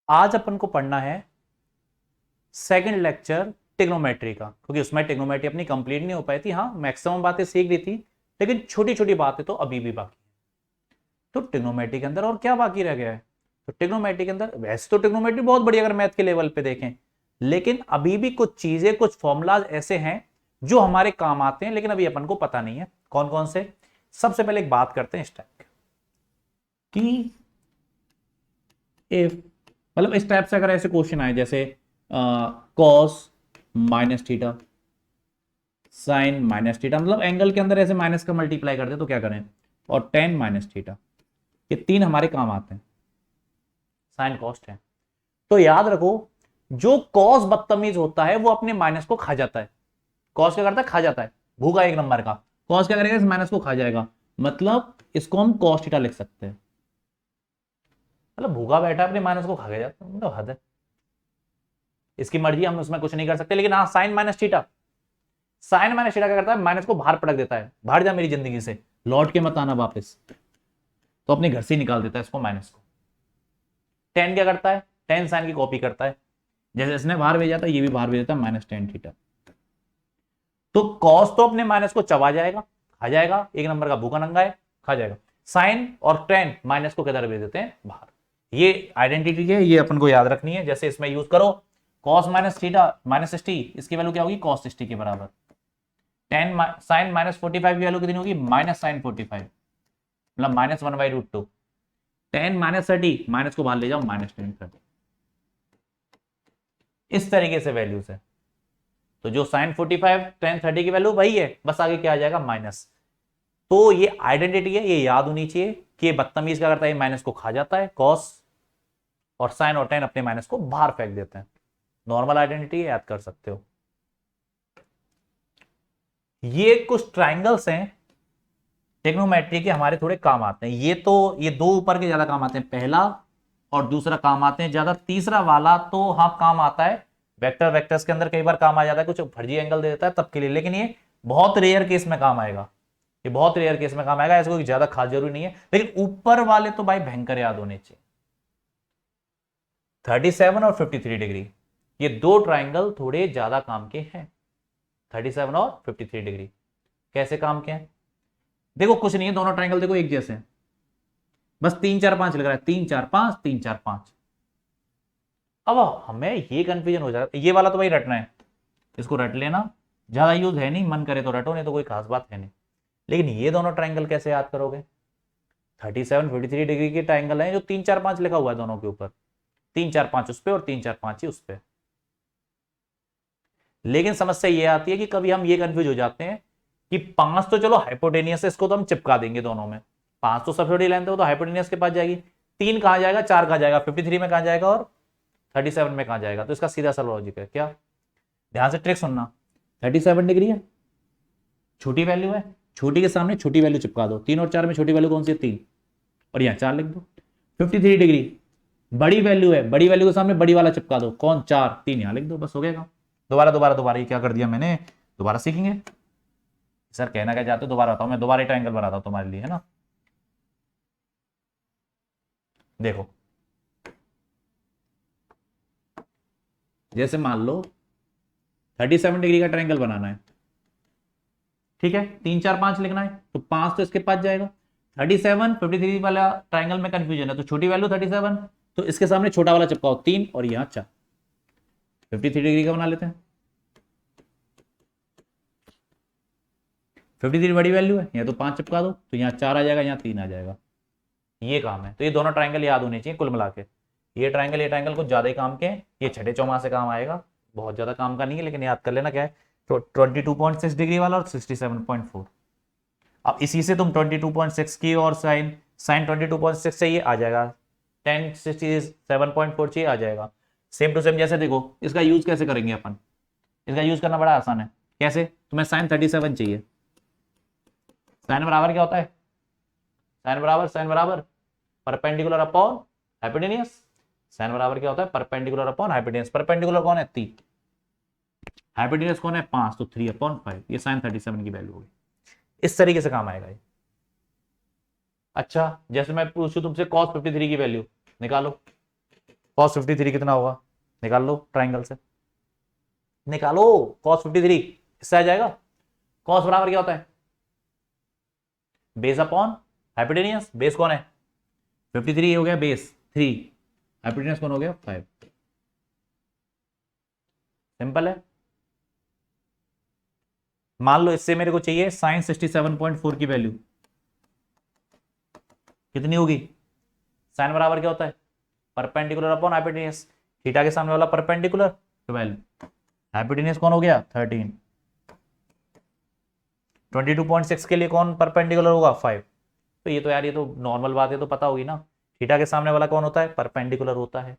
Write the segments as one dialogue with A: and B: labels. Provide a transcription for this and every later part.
A: आज अपन को पढ़ना है सेकंड लेक्चर टिग्नोमेट्री का, क्योंकि उसमें टिग्नोमेट्री अपनी कंप्लीट नहीं हो पाई थी। हाँ, मैक्सिमम बातें सीख ली थी, लेकिन छोटी छोटी बातें तो अभी भी बाकी है। तो टिग्नोमेट्री के अंदर और क्या बाकी रह गया है? तो टिग्नोमेट्री के अंदर वैसे तो टिग्नोमेट्री बहुत बढ़िया अगर मैथ के लेवल पे देखें, लेकिन अभी भी कुछ चीजें, कुछ फॉर्मूलाज ऐसे हैं जो हमारे काम आते हैं, लेकिन अभी अपन को पता नहीं है कौन कौन से। सबसे पहले एक बात करते हैं इस टाइप की, इफ मतलब इस टाइप से अगर ऐसे क्वेश्चन आए जैसे cos minus theta, sine minus theta, मतलब एंगल के अंदर ऐसे माइनस का मल्टीप्लाई करते तो क्या करें, और टेन माइनस थीटा, ये तीन हमारे काम आते हैं, साइन कॉस्ट है। तो याद रखो, जो कॉस बदतमीज होता है वो अपने माइनस को खा जाता है। कॉस क्या करता है? खा जाता है। भूखा एक नंबर का कॉस क्या करेगा? इस माइनस को खा जाएगा। मतलब इसको हम कॉस थीटा लिख सकते हैं। मतलब भूखा बैठा है अपने माइनस को खा के जाता है, मतलब हद है। इसकी मर्जी, हम उसमें कुछ नहीं कर सकते। लेकिन हाँ, sine minus theta, sine minus theta क्या करता है? माइनस को बाहर पटक देता है, बाहर जा मेरी जिंदगी से, लौट के मत आना वापस। तो अपने घर से ही निकाल देता है इसको, माइनस को। टेन क्या करता है? टेन साइन की कॉपी करता है, जैसे इसने बाहर भेजा था ये भी बाहर भेज देता है, माइनस टेन थीटा। तो कॉस तो अपने माइनस को चबा जाएगा, खा जाएगा, एक नंबर का भूखा नंगा है, खा जाएगा। साइन और टेन माइनस को किधर भेज देते हैं? बाहर। ये आइडेंटिटी है, ये अपन को याद रखनी है। जैसे इसमें यूज करो, कॉस माइनस थीटा माइनस 60, इसकी वैल्यू क्या होगी? कॉस 60 के बराबर। टेन साइन माइनस 45 की वैल्यू कितनी होगी? माइनस साइन 45, मतलब minus one by root two. Tan minus 30, minus को बाहर ले जाओ, माइनस टेन 30। इस तरीके से वैल्यूज है। तो जो साइन 45 टेन 30 की वैल्यू वही है, बस आगे क्या आ जाएगा? माइनस। तो ये आइडेंटिटी है, ये याद होनी चाहिए कि ये बदतमीज क्या करता है? माइनस को खा जाता है कॉस, और साइन और टेन अपने माइनस को बाहर फेंक देते हैं। नॉर्मल आइडेंटिटी याद कर सकते हो। ये कुछ ट्राइंगल्स हैं ट्रिग्नोमेट्री के, हमारे थोड़े काम आते हैं। ये दो ऊपर के ज्यादा काम आते हैं, पहला और दूसरा काम आते हैं ज्यादा। तीसरा वाला तो हाँ काम आता है, वेक्टर वेक्टर्स के अंदर कई बार काम आ जाता है, कुछ फर्जी एंगल दे देता है तब के लिए, लेकिन ये बहुत रेयर केस में काम आएगा। ये बहुत रेयर केस में काम आएगा, ऐसे कोई ज्यादा खास जरूरी नहीं है। लेकिन ऊपर वाले तो भाई भयंकर याद होने चाहिए। 37 और 53 डिग्री, ये दो ट्राइंगल थोड़े ज्यादा काम के हैं। 37 और 53 डिग्री कैसे काम के हैं? देखो कुछ नहीं है, दोनों ट्राइंगल देखो एक जैसे हैं, बस 3 4 5 लग रहा है, 3 4 5 3 4 5। अब हमें ये कंफ्यूजन हो जाता है। ये वाला तो भाई रटना है, इसको रट लेना, ज्यादा यूज है नहीं, मन करे तो रटो, नहीं तो कोई खास बात है नहीं। लेकिन ये दोनों ट्राइंगल कैसे याद करोगे? 37 53 डिग्री के ट्राइंगल है जो 3 4 5 लिखा हुआ है दोनों के ऊपर, 3 4 5 उस पर और 3 4 5 ही उस पर। लेकिन समस्या ये आती है कि कभी हम ये कंफ्यूज हो जाते हैं कि पांच तो चलो हाइपोटेनियस है, इसको तो हम चिपका देंगे दोनों में, पांच तो सबसे बड़ी लेंथ है, वो तो हाइपोटेनियस के पास जाएगी। तीन कहां जाएगा? चार कहां जाएगा? 53 में कहां जाएगा? और 37 में कहां जाएगा? तो इसका सीधा सा लॉजिक है क्या? ध्यान से ट्रिक सुनना। 37 डिग्री है, छोटी वैल्यू है, छोटी के सामने छोटी वैल्यू चिपका दो। तीन और चार में छोटी वैल्यू कौन सी है? तीन, और यहां चार लिख दो। 53 डिग्री बड़ी वैल्यू है, बड़ी वैल्यू के सामने बड़ी वाला चिपका दो। कौन? चार, तीन यहां लिख दो, बस हो गया काम। दोबारा दोबारा दोबारा, ये क्या कर दिया मैंने? दोबारा सीखेंगे। सर कहना क्या चाहते हो? दोबारा बताओ, मैं दोबारा ट्रायंगल बनाता हूं तुम्हारे लिए, है ना। देखो, जैसे मान लो 37 डिग्री का ट्रायंगल बनाना है, ठीक है, 3 4 5 लिखना है, तो पांच तो इसके पास जाएगा। 37 53 वाला ट्रायंगल में कंफ्यूजन है, तो छोटी वैल्यू 37, तो इसके सामने छोटा वाला चिपकाओ, तीन, और यहां चार। 53 डिग्री का बना लेते हैं। 53 बड़ी वैल्यू है, यहाँ तो पांच चिपका दो, तो यहाँ चार आ जाएगा, यहाँ तीन आ जाएगा। ये काम है। तो ये दोनों ट्रायंगल याद होने चाहिए कुल मिला के। ये ट्रायंगल कुछ ज्यादा ही काम के हैं, ये छठे चौमाह से काम आएगा, बहुत ज्यादा काम का नहीं है, लेकिन याद कर लेना क्या है। तो 22.6 डिग्री वाला और 67.4। अब इसी से तुम 22.6 की, और साइन साइन 22.6 से ये आ जाएगा, 1067.4 चाहिए आ जाएगा। Same to same. जैसे देखो इसका यूज कैसे करेंगे अपन, इसका यूज करना बड़ा आसान है। कैसे? तुम्हें साइन 37 चाहिए। साइन बराबर क्या होता है? साइन बराबर परपेंडिकुलर अपॉन हाइपोटेनियस। साइन बराबर क्या होता है? Perpendicular upon hypotenuse. परपेंडिकुलर कौन है? 3। हाइपोटेनियस कौन है? 5, तो 3/5। ये साइन 37 की वैल्यू होगी। इस तरीके से काम आएगा ये। अच्छा, जैसे मैं पूछूं तुमसे cos 53 की वैल्यू निकालो, cos 53 कितना होगा, निकाल लो ट्राइंगल से, निकालो cos 53, इससे आ जाएगा। cos बराबर क्या होता है, बेस अपॉन हाइपोटेनियस, बेस कौन है 53 हो गया, बेस 3, हाइपोटेनियस कौन हो गया 5। सिंपल है। मान लो इससे मेरे को चाहिए sin 67.4 की वैल्यू कितनी होगी, साइन बराबर क्या होता है परपेंडिकुलर अपॉन हाइपोटेनियस, थीटा के सामने वाला परपेंडिकुलर, 12, हाइपोटेनियस कौन हो गया 13, 22.6 के लिए कौन परपेंडिकुलर होगा 5। तो ये तो यार ये तो नॉर्मल बात है, तो पता होगी ना, थीटा के सामने वाला कौन होता है परपेंडिकुलर होता है,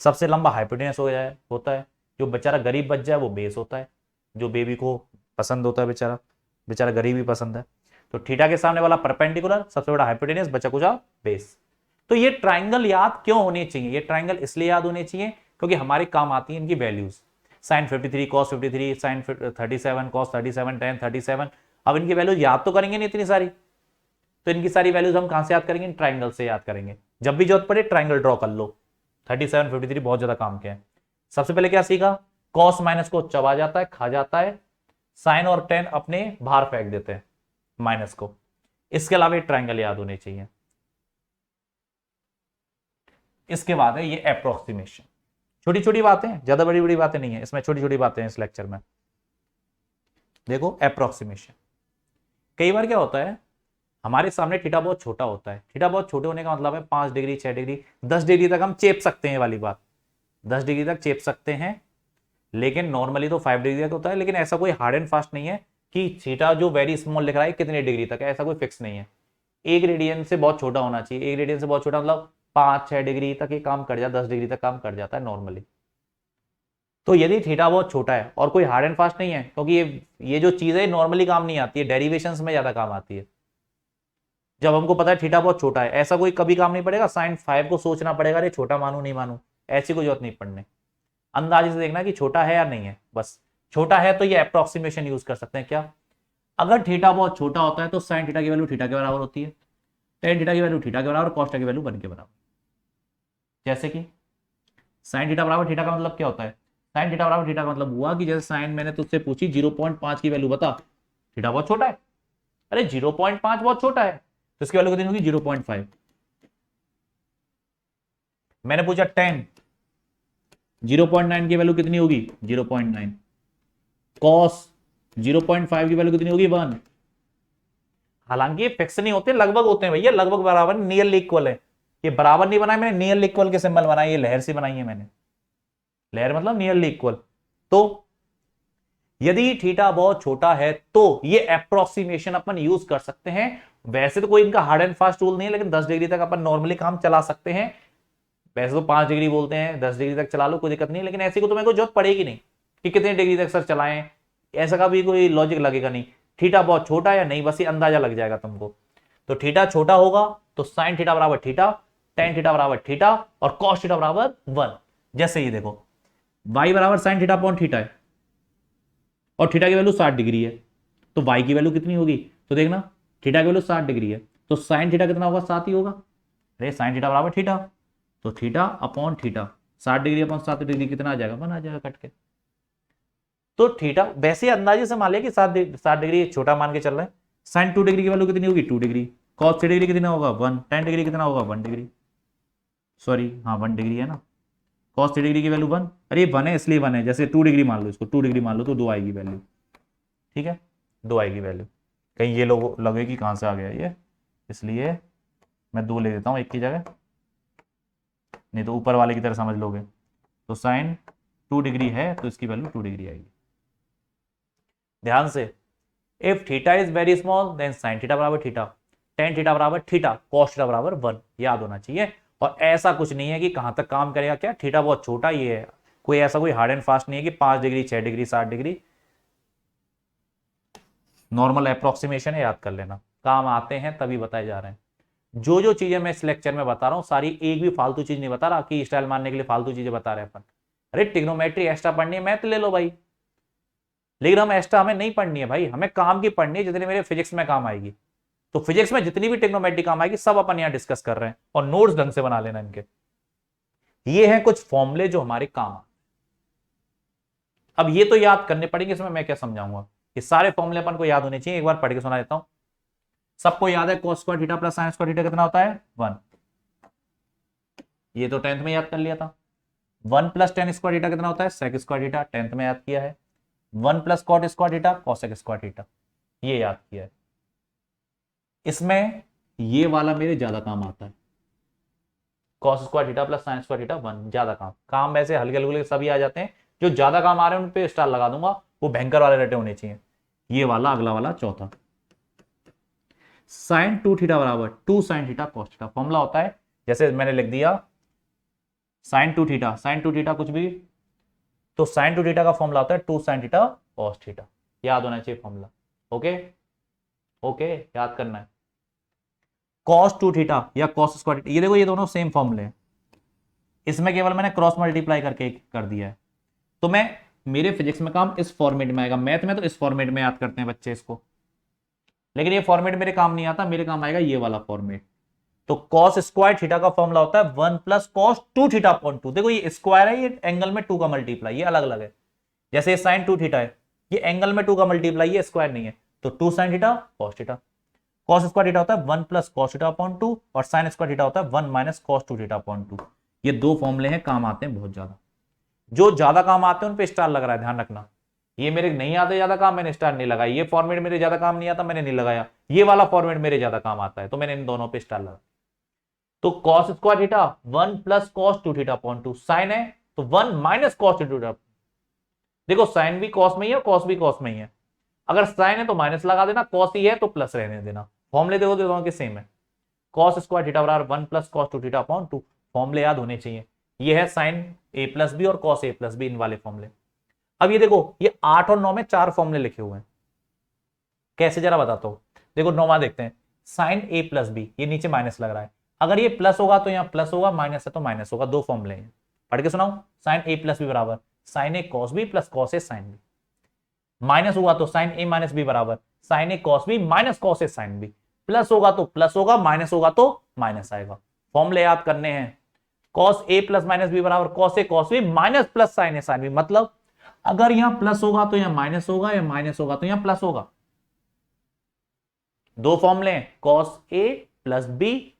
A: सबसे लंबा हाइपोटेनस हो जाए होता है, जो बेचारा गरीब बच जाए वो बेस होता है, जो बेबी को पसंद होता है बेचारा, बेचारा गरीब ही पसंद है। तो थीटा के सामने वाला परपेंडिकुलर, सबसे बड़ा हाइपोटेनस, बचा कुचा बेस। तो ये ट्राइंगल याद क्यों होने चाहिए, ये ट्राइंगल इसलिए याद होने चाहिए क्योंकि हमारे काम आती है इनकी values, sine 53 cos 53, sine 37 cos 37, tan 37। अब इनकी वैल्यूज याद तो करेंगे नहीं इतनी सारी, तो इनकी सारी वैल्यूज हम कहां से याद करेंगे, ट्राइंगल से याद करेंगे। जब भी जरूरत पड़े ट्राइंगल ड्रॉ कर लो। 37 53 बहुत ज्यादा काम के हैं। सबसे पहले क्या सीखा, कॉस माइनस को चबा जाता है, खा जाता है, साइन और टेन अपने बाहर फेंक देते हैं माइनस को। इसके अलावा ये ट्राइंगल याद होने चाहिए। इसके बाद है ये अप्रोक्सीमेशन, छोटी छोटी बातें, ज्यादा बड़ी बड़ी बातें नहीं है इसमें, छोटी छोटी बातें हैं इस लेक्चर में। देखो अप्रोक्सीमेशन, कई बार क्या होता है हमारे सामने थीटा बहुत छोटा होता है, थीटा बहुत छोटे होने का मतलब है 5 डिग्री 6 डिग्री 10 डिग्री तक हम चेप सकते हैं, वाली बात 10 डिग्री तक चेप सकते हैं, लेकिन नॉर्मली तो 5 डिग्री तक होता है। लेकिन ऐसा कोई हार्ड एंड फास्ट नहीं है कि थीटा जो वेरी स्मॉल लिख रहा है कितने डिग्री तक है, ऐसा कोई फिक्स नहीं है। 1 रेडियन से बहुत छोटा होना चाहिए, 1 रेडियन से बहुत छोटा मतलब 5-6 डिग्री तक ये काम कर जाता है, 10 डिग्री तक काम कर जाता है नॉर्मली। तो यदि थीटा बहुत छोटा है और कोई हार्ड एंड फास्ट नहीं है, क्योंकि ये जो चीज है नॉर्मली काम नहीं आती है, डेरिवेशंस में ज्यादा काम आती है। जब हमको पता है थीटा बहुत छोटा है, ऐसा कोई कभी काम नहीं पड़ेगा साइन 5 को सोचना पड़ेगा अरे छोटा मानू नहीं मानू, ऐसी कोई जरूरत नहीं पड़ने। अंदाजे से देखना कि छोटा है या नहीं है, बस छोटा है तो ये अप्रोक्सीमेशन यूज कर सकते हैं। क्या, अगर थीटा बहुत छोटा होता है तो साइन थीटा की वैल्यू थीटा के बराबर होती है, टेन थीटा की वैल्यू थीटा के बराबर, कॉस थीटा की वैल्यू 1 के बराबर। जैसे कि साइन थीटा बराबर थीटा का मतलब क्या होता है, साइन थीटा बराबर थीटा का मतलब हुआ कि जैसे साइन मैंने तुझसे पूछी 0.5 की वैल्यू बता, थीटा बहुत छोटा है, अरे 0.5 बहुत छोटा है तो इसकी वैल्यू कितनी होगी 0.5। मैंने पूछा 10, 0.9 की वैल्यू कितनी होगी 0.9, कॉस 0.5 की वैल्यू कितनी होगी 1। हालांकि ये फिक्स नहीं होते, लगभग होते हैं भैया, लगभग बराबर, नियरली इक्वल है। ये बराबर नहीं बनाया मैंने, नियरली इक्वल के सिंबल बनाए, ये लहर से बनाई है मैंने, लहर मतलब नियरली इक्वल। तो यदि थीटा बहुत छोटा है तो ये अप्रोक्सीमेशन अपन यूज कर सकते हैं। वैसे तो कोई इनका हार्ड एंड फास्ट रूल नहीं है, लेकिन 10 डिग्री तक अपन नॉर्मली काम चला सकते हैं। वैसे तो 5 डिग्री बोलते हैं, 10 डिग्री तक चला लो कोई दिक्कत नहीं, लेकिन ऐसी को तो मेरे को जरूरत पड़ेगी नहीं कि कितने डिग्री तक सर चलाएं, ऐसा का भी कोई लॉजिक लगेगा नहीं। थीटा बहुत छोटा या नहीं, बस ये अंदाजा लग जाएगा तुमको। तो थीटा छोटा होगा तो साइन थीटा बराबर थीटा, टेन थीटा बराबर थीटा और कॉस थीटा बराबर 1। जैसे ये देखो y बराबर साइन थीटा अपॉन थीटा है और थीटा की वैल्यू 60 डिग्री है, तो y की वैल्यू कितनी होगी, तो देखना थीटा की वैल्यू 60 डिग्री है तो साइन थीटा कितना होगा 7 ही होगा। अरे साइन थीटा बराबर थीटा, तो theta upon theta, 60 degree upon 7 degree कितना आ जाएगा 1 आ जाएगा कट के। तो थीटा वैसे अंदाजे से मान लिया कि 7 डिग्री छोटा मान के चल रहे हैं। साइन 2 डिग्री की वैल्यू कितनी होगी 2 डिग्री, कॉस 3 डिग्री कितना होगा 1, tan डिग्री कितना होगा 1 डिग्री, सॉरी हाँ 1 डिग्री है ना, कॉस 3 डिग्री की वैल्यू 1, अरे 1 है इसलिए 1 है, जैसे 2 डिग्री मान लो, इसको 2 डिग्री मान लो तो 2 आएगी वैल्यू, ठीक है 2 आएगी वैल्यू। कहीं ये लोग लगे कि कहां से आ गया ये, इसलिए मैं 2 ले देता हूं एक की जगह, नहीं तो ऊपर वाले की तरह समझ लोगे। तो साइन 2 डिग्री है तो इसकी वैल्यू 2 डिग्री आएगी। ध्यान से, if theta is very small then sine theta बराबर थीटा, टेन थीटा बराबर थीटा, कॉस थीटा बराबर 1, याद होना चाहिए। और ऐसा कुछ नहीं है कि कहां तक काम करेगा, क्या थीटा बहुत छोटा ये है, कोई ऐसा कोई हार्ड एंड फास्ट नहीं है कि 5 degree 6 degree 60 degree, normal approximation है, याद कर लेना, काम आते हैं तभी बताए जा रहे हैं। जो जो चीजें मैं इस लेक्चर में बता रहा हूं सारी, एक भी फालतू चीज नहीं बता रहा कि स्टाइल मारने के लिए फालतू चीजें बता रहे हैं अपन। अरे ट्रिग्नोमेट्री एक्स्ट्रा पढ़नी है मैथ ले लो भाई, लेकिन हम एक्स्ट्रा हमें नहीं पढ़नी है भाई, हमें काम की पढ़नी है जितनी मेरे फिजिक्स में काम आएगी। तो फिजिक्स में जितनी भी ट्रिग्नोमेट्री काम आएगी सब अपन यहाँ डिस्कस कर रहे हैं, और नोट्स ढंग से बना लेना इनके। ये हैं कुछ फॉर्मूले जो हमारे काम आते हैं। अब ये तो याद करने पड़ेंगे, इसमें मैं क्या समझाऊंगा, ये सारे फॉर्मूले अपन को याद होने चाहिए। एक बार पढ़ के सुना देता हूं। सबको याद है cos square theta plus sin square theta कितना होता है 1। ये तो 10th में याद कर लिया था। 1 प्लस टेन स्क्वायर थीटा कितना होता है sec स्क्वायर थीटा, 10th में याद किया है। 1 plus cot square theta cosec square theta, ये याद किया है। इसमें ये वाला मेरे ज्यादा काम आता है, cos square theta plus sin square theta 1 ज्यादा काम वैसे हल्के हल्के सभी आ जाते हैं, जो ज्यादा काम आ रहे हैं उन पे स्टार लगा दूंगा, वो भयंकर वाले रटे होने चाहिए। ये वाला अगला वाला चौथा, साइन 2 थीटा बराबर 2 sin theta cos theta. Formula होता है जैसे मैंने लिख दिया साइन 2 थीटा, साइन 2 थीटा कुछ भी, तो साइन 2 थीटा का फॉर्मूला होता है 2 sin थीटा cos थीटा। याद होना चाहिए फॉर्मूला। ओके ओके, याद करना है। cos 2 थीटा या cos स्क्वायर थीटा, ये देखो ये दोनों सेम फॉर्मूले हैं, इसमें केवल मैंने क्रॉस मल्टीप्लाई करके कर दिया है। तो मैं मेरे फिजिक्स में काम इस फॉर्मेट में आएगा, मैथ में तो इस फॉर्मेट में याद करते हैं बच्चे इसको, लेकिन ये फॉर्मेट मेरे काम नहीं आता, मेरे काम आएगा ये वाला फॉर्मेट। तो cos स्क्वायर थीटा का फॉर्मूला होता है 1 प्लस cos 2 थीटा अपॉन 2। देखो ये स्क्वायर है, ये एंगल में 2 का मल्टीप्लाई, ये अलग अलग है। जैसे sin 2 थीटा है, ये एंगल में 2 का मल्टीप्लाई, ये स्क्वायर नहीं है। तो 2 sin theta cos theta. cos square theta होता है 1 प्लस cos थीटा अपॉन 2 और sin स्क्वायर थीटा होता है 1 माइनस cos 2 थीटा अपॉन 2। ये दो फॉर्मूले हैं, काम आते हैं बहुत ज्यादा। जो ज्यादा काम आते हैं उन पे स्टार लग रहा है, ध्यान रखना। ये मेरे नहीं आते ज्यादा काम, मैंने स्टार नहीं लगाया। ये फॉर्मेट मेरे ज्यादा काम नहीं आता, मैंने नहीं लगाया। ये वाला फॉर्मेट मेरे ज्यादा काम आता है, तो मैंने इन दोनों पे स्टार लगाया। तो cos square theta 1 plus cos 2 theta upon 2, sine है तो 1 माइनस cos 2 थीटा। देखो साइन भी cos में ही है, cos भी cos में ही है। अगर साइन है तो माइनस लगा देना, cos ही है तो प्लस रहने देना। फॉर्मूले देखो दोनों के सेम है। cos स्क्वायर थीटा बराबर 1 प्लस cos 2 थीटा अपॉन 2, फॉर्मूले याद होने चाहिए। ये है साइन a प्लस बी और cos a प्लस बी, इन वाले फॉर्मूले। अब ये देखो, ये 8 और 9 में 4 फॉर्मूले लिखे हुए हैं, कैसे जरा बताता हूं। देखो 9वां देखते हैं, साइन a प्लस बी, ये नीचे माइनस लग रहा है। अगर ये प्लस होगा तो यहाँ प्लस होगा, माइनस है तो माइनस होगा, दो फॉर्मूले हैं। पढ़ के सुनाओ, साइन a प्लस बी बराबर sign A cos B plus cos A sine B. Minus होगा तो साइन ए माइनस बी बराबर sign A cos B minus cos A sine B. Plus होगा तो प्लस होगा, माइनस होगा तो माइनस आएगा। फॉर्मूले याद करने हैं। Cos A plus minus B बराबर cos A cos B minus plus sine A sine B. मतलब अगर यहां प्लस होगा तो यहां माइनस होगा, या माइनस होगा तो यहां प्लस होगा। दो फॉर्मूले हैं, कॉस ए प्लस बी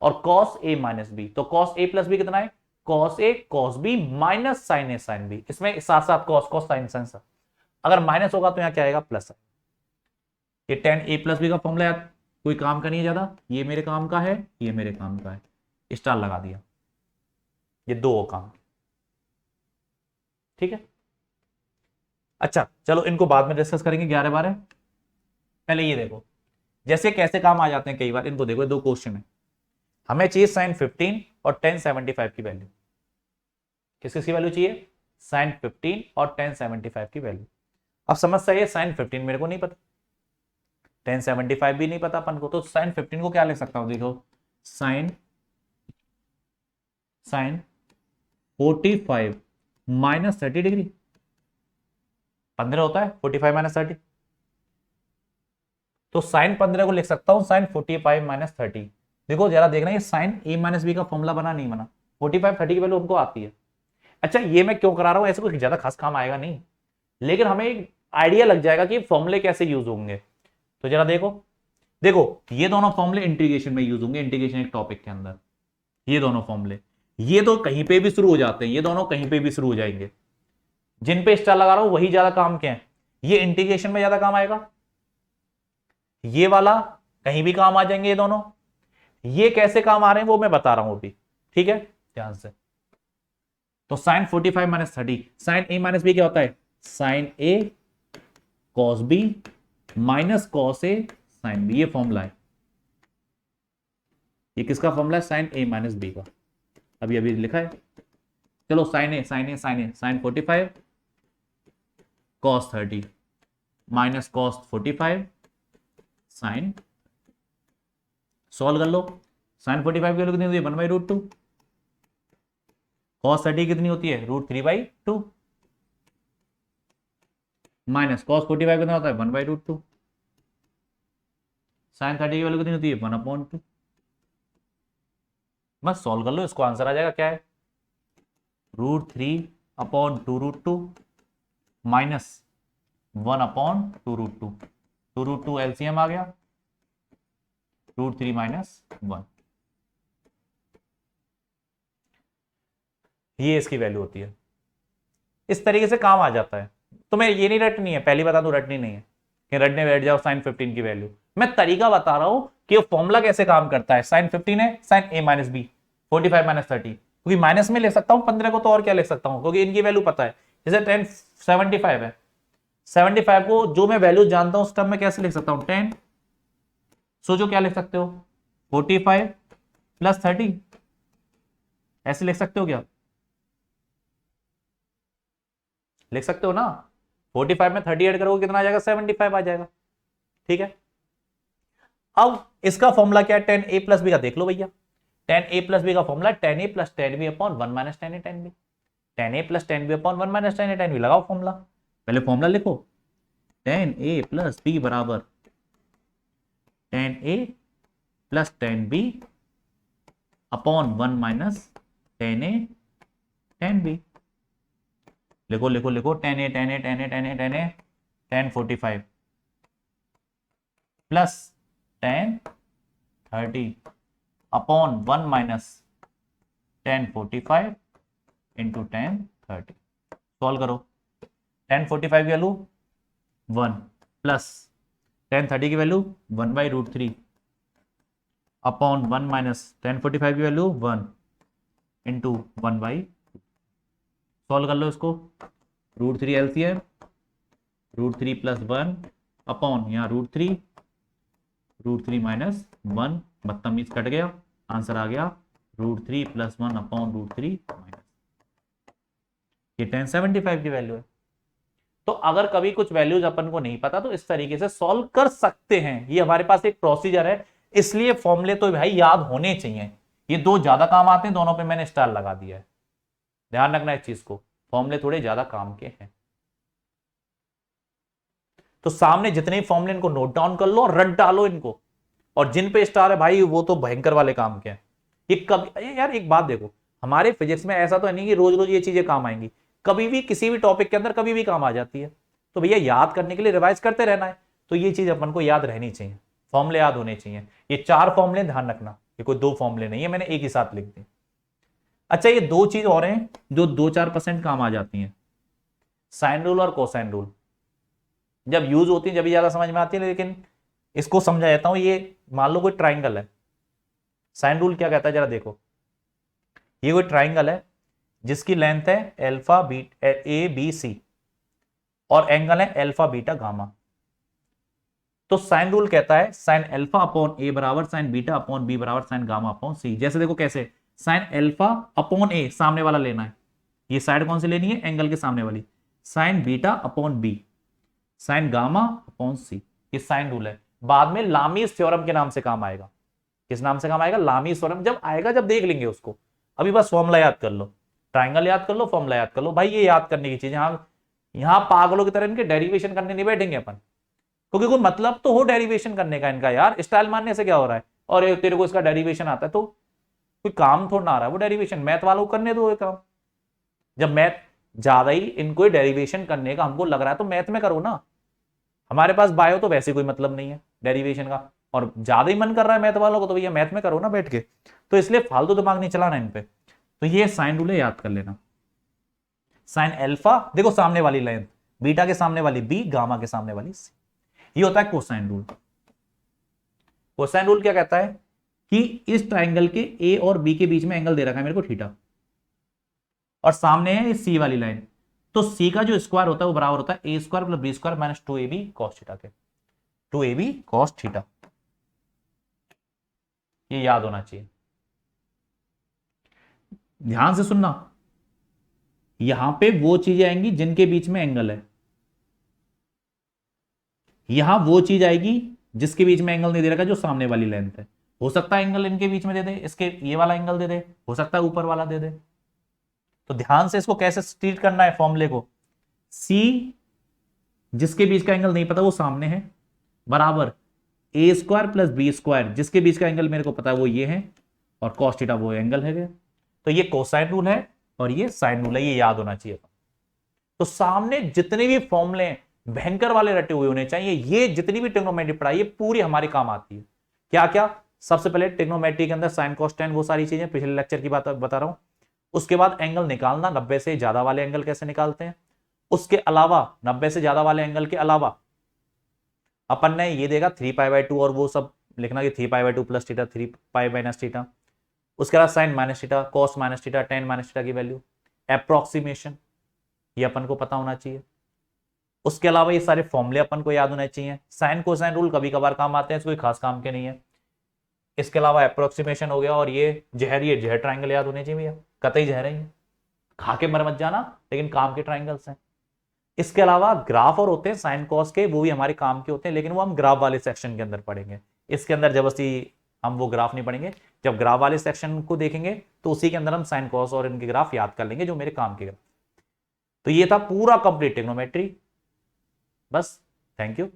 A: और कॉस ए माइनस बी। तो कॉस ए प्लस बी कितना है, cos A cos B minus sign A sine B. इसमें साथ साथ कॉस कॉस साइन साइन सा। अगर माइनस होगा तो यहां क्या आएगा, प्लस। ये टेन ए प्लस बी का फॉर्मूला याद, कोई काम का नहीं है ज्यादा। ये मेरे काम का है, ये मेरे काम का है, स्टार लगा दिया। ये दो काम, ठीक है। अच्छा चलो इनको बाद में डिस्कस करेंगे 11-12। पहले ये देखो, जैसे कैसे काम आ जाते हैं कई बार, इनको देखो। दो क्वेश्चन है, हमें चाहिए साइन 15 और 1075 की वैल्यू। किस किस की वैल्यू चाहिए, साइन 15 और 1075 की वैल्यू। अब समस्या ये, साइन 15 मेरे को नहीं पता, 1075 भी नहीं पता अपन को, तो साइन 15 को क्या लिख सकता हूं, देखो साइन 45 माइनस 30 डिग्री। 15 होता है 45 माइनस 30, तो साइन 15 को लिख सकता हूं साइन 45 माइनस 30। देखो जरा देखना, ये साइन ए माइनस बी का फॉर्मूला बना नहीं बना, 45 30 की वैल्यू हमको आती है। अच्छा ये मैं क्यों करा रहा हूं, ऐसे कोई ज्यादा खास काम आएगा नहीं, लेकिन हमें एक आइडिया लग जाएगा कि फॉर्मूले कैसे यूज होंगे। तो जरा देखो, देखो ये दोनों फॉर्मूले इंटीग्रेशन में यूज होंगे, इंटीग्रेशन एक टॉपिक के अंदर। ये दोनों फॉर्मूले, ये तो कहीं पे भी शुरू हो जाते हैं, ये दोनों कहीं पे भी शुरू हो जाएंगे। जिन पे स्टार लगा रहा हूं वही ज्यादा काम के हैं। ये इंटीग्रेशन में ज्यादा काम आएगा, ये वाला कहीं भी काम आ जाएंगे ये दोनों। ये कैसे काम आ रहे हैं वो मैं बता रहा हूं अभी, ठीक है, ध्यान से। तो साइन 45 माइनस 30, साइन ए माइनस बी क्या होता है, sign A cos B minus cos A sine B. ये फॉर्मूला है, ये किसका फॉर्मूला है, साइन ए माइनस बी का, अभी अभी लिखा है। चलो sine A sine A sine A, sine 45 cos 30 minus cos 45 sine, solve कर लो। साइन 45 की वैल्यू कितनी होती है, 1/√2। कॉस 30 कितनी होती है, √3/2। माइनस कॉस 45 कितना होता है, 1/√2। साइन 30 की वैल्यू कितनी होती है, 1/2। बस सॉल्व कर लो, इसको आंसर आ जाएगा क्या है, √3/2√2 माइनस 1/2√2, 2√2 एलसीएम आ गया, √3 - 1, ये इसकी वैल्यू होती है। इस तरीके से काम आ जाता है। तुम्हें ये नहीं रटनी है, पहली बता दूं, रटनी नहीं है कि रटने बैठ जाओ sin 15 की वैल्यू। मैं तरीका बता रहा हूं कि वो फॉर्मूला कैसे काम करता है। sin 15 है sin a - b, 45 - 30, क्योंकि माइनस में ले सकता हूं 15 को, तो और क्या ले सकता हूं, क्योंकि इनकी वैल्यू पता है। जैसे 10 75 है, 75 को जो मैं वैल्यू जानता हूं उस टर्म में कैसे लिख सकता हूं, 10, सोचो क्या लिख सकते हो, 45 + 30, ऐसे लिख सकते हो क्या, लिख सकते हो ना। 45 में 30 ऐड करोगे कितना आ जाएगा, 75 आ जाएगा। ठीक है, अब इसका फॉर्मूला क्या है, 10a + b का देख लो भैया। 10a + b का formula 10a + 10b/1 - 10a 10b, 10a + 10b/1 - 10a 10b, लगाओ फॉर्मूला। पहले फॉर्मूला लिखो, 10a + b बराबर 10a + 10b/1 - 10a 10b। लिखो लिखो लिखो, 10a 10a 10a 10a 10a 1045 plus 1030/1 - 1045 into 1030। Solve करो, 1045 की वैल्यू 1 प्लस 1030 की वैल्यू 1/√3/1 - 1045 की वैल्यू 1 इंटू 1/, सॉल्व कर लो इसको, √3 एलसीएम, √3 + 1 अपॉन यहाँ √3 - 1, बदतमीज कट गया, आंसर आ गया √3 + 1 अपॉन √3 माइनस, ये 1075 की वैल्यू है। तो अगर कभी कुछ वैल्यूज अपन को नहीं पता तो इस तरीके से सॉल्व कर सकते हैं, ये हमारे पास एक प्रोसीजर है। इसलिए फॉर्मूले तो भाई याद होने चाहिए, ये दो ज्यादा काम आते हैं, दोनों पे मैंने स्टार लगा दिया है, ध्यान रखना इस चीज को, फॉर्मूले थोड़े ज्यादा काम के हैं। तो सामने जितने फॉर्मूले इनको नोट डाउन कर लो और रट डालो इनको, और जिन पे स्टार है भाई वो तो भयंकर वाले काम के हैं। ये कभी यार एक बात देखो, हमारे फिजिक्स में ऐसा तो नहीं कि रोज रोज ये चीजें काम आएंगी, कभी भी किसी भी टॉपिक के अंदर कभी भी काम आ जाती है। तो भैया याद करने के लिए रिवाइज करते रहना है, तो ये चीज अपन को याद रहनी चाहिए, फॉर्मूले याद होने चाहिए। ये 4 फॉर्मूले ध्यान रखना, ये कोई 2 फॉर्मूले नहीं है, मैंने एक ही साथ लिख दी। अच्छा, ये 2 चीज और हैं जो 2-4% काम आ जाती हैं, साइन रूल और कोसाइन रूल। जब यूज होती है जब ज्यादा समझ में आती है, लेकिन इसको समझा जाता हूं। ये मान लो कोई ट्राइंगल है, साइन रूल क्या कहता है जरा देखो, ये कोई ट्राइंगल है जिसकी लेंथ है अल्फा ए बी सी और एंगल है अल्फा बीटा गामा। तो साइन रूल कहता है साइन अल्फा अपॉन ए बराबर साइन बीटा अपॉन बी बराबर साइन गामा अपॉन सी। जैसे देखो कैसे, साइन अल्फा अपॉन ए सामने वाला लेना है, ये साइड कौन सी लेनी है, एंगल के सामने वाली, sine beta upon B sine gamma upon C, ये साइन रूल है। बाद में लामीज थ्योरम के नाम से काम आएगा। किस नाम से काम आएगा, लामीज थ्योरम, जब आएगा जब देख लेंगे उसको। अभी बस फॉर्मूला याद कर लो, ट्राइंगल याद कर लो, फॉर्मूला याद कर लो भाई, ये याद करने की चीज। यहां पागलों की तरह इनके डेरिवेशन करने नहीं बैठेंगे अपन, क्योंकि कोई मतलब तो हो डेरिवेशन करने का इनका, यार स्टाइल मारने से क्या हो रहा है, और तेरे को इसका डेरिवेशन आता है तो कोई काम थोड़ा ना आ रहा है वो डेरिवेशन, मैथ वालों को करने दो ये काम। जब मैथ ज्यादा ही इनको डेरिवेशन करने का हमको लग रहा है तो मैथ में करो ना, हमारे पास बायो तो वैसे कोई मतलब नहीं है डेरिवेशन का, और ज्यादा ही मन कर रहा है मैथ वालों को तो भैया मैथ में करो ना बैठ के। तो इसलिए फालतू दिमाग नहीं चलाना इन पे। तो ये साइन रूल है, याद कर लेना। साइन अल्फा देखो सामने वाली लेंथ, बीटा के सामने वाली बी, गामा के सामने वाली सी, ये होता है कोसाइन रूल। कोसाइन रूल क्या कहता है कि इस ट्राइंगल के ए और बी के बीच में एंगल दे रखा है मेरे को थीटा, और सामने है सी वाली लाइन, तो सी का जो स्क्वायर होता है वो बराबर होता है A square plus B square minus 2ab cos theta के, 2ab cos थीटा। ये याद होना चाहिए, ध्यान से सुनना। यहां पे वो चीजें आएंगी जिनके बीच में एंगल है, यहां वो चीज आएगी जिसके बीच में एंगल नहीं दे रखा, जो सामने वाली लेंथ है। हो सकता है एंगल इनके बीच में दे दे, इसके ये वाला एंगल दे दे, हो सकता है ऊपर वाला दे दे। तो ध्यान से इसको कैसे ट्रीट करना है फॉर्मूले को, सी जिसके बीच का एंगल नहीं पता वो सामने है, बराबर ए स्क्वायर प्लस बी स्क्वायर जिसके बीच का एंगल मेरे को पता है वो ये है, और cos थीटा वो एंगल है। तो ये कोसाइन रूल है, और ये साइन रूल है, ये याद होना चाहिए। तो सामने जितने भी फॉर्मूले भयंकर वाले रटे हुए होने चाहिए, ये जितनी भी ट्रिग्नोमेट्री पढ़ाई ये पूरी हमारे काम आती है। क्या क्या? सबसे पहले ट्रिग्नोमेट्री के अंदर साइन कॉस टेन वो सारी चीजें पिछले लेक्चर की बात बता रहा हूं। उसके बाद एंगल निकालना, 90 से ज्यादा वाले एंगल कैसे निकालते हैं। उसके अलावा 90 से ज्यादा वाले एंगल के अलावा अपन ने ये देगा 3π/2 और वो सब लिखना कि 3π/2 प्लस थीटा 3π माइनस थीटा। उसके बाद sine minus theta, cos minus theta, tan minus theta की वैल्यू, अप्रोक्सीमेशन ये अपन को पता होना चाहिए। उसके अलावा ये सारे फॉर्मूले अपन को याद होने चाहिए। साइन कोसाइन रूल कभी कभार काम आते हैं, कोई खास काम के नहीं है। इसके अलावा अप्रोक्सीमेशन हो गया, और ये जहर ट्राइंगल याद होने चाहिए भैया, कतई जहर है, खा के मर मत जाना, लेकिन काम के ट्राइंगल्स हैं। इसके अलावा ग्राफ और होते हैं साइन कॉस के, वो भी हमारे काम के होते हैं, लेकिन वो हम ग्राफ वाले सेक्शन के अंदर पढ़ेंगे। इसके अंदर जबरदस्ती हम वो ग्राफ नहीं पढ़ेंगे। जब ग्राफ वाले सेक्शन को देखेंगे तो उसी के अंदर हम साइन कॉस और इनके ग्राफ याद कर लेंगे, जो मेरे काम के ग्राफ। तो ये था पूरा कंप्लीट ट्रिग्नोमेट्री। बस, थैंक यू।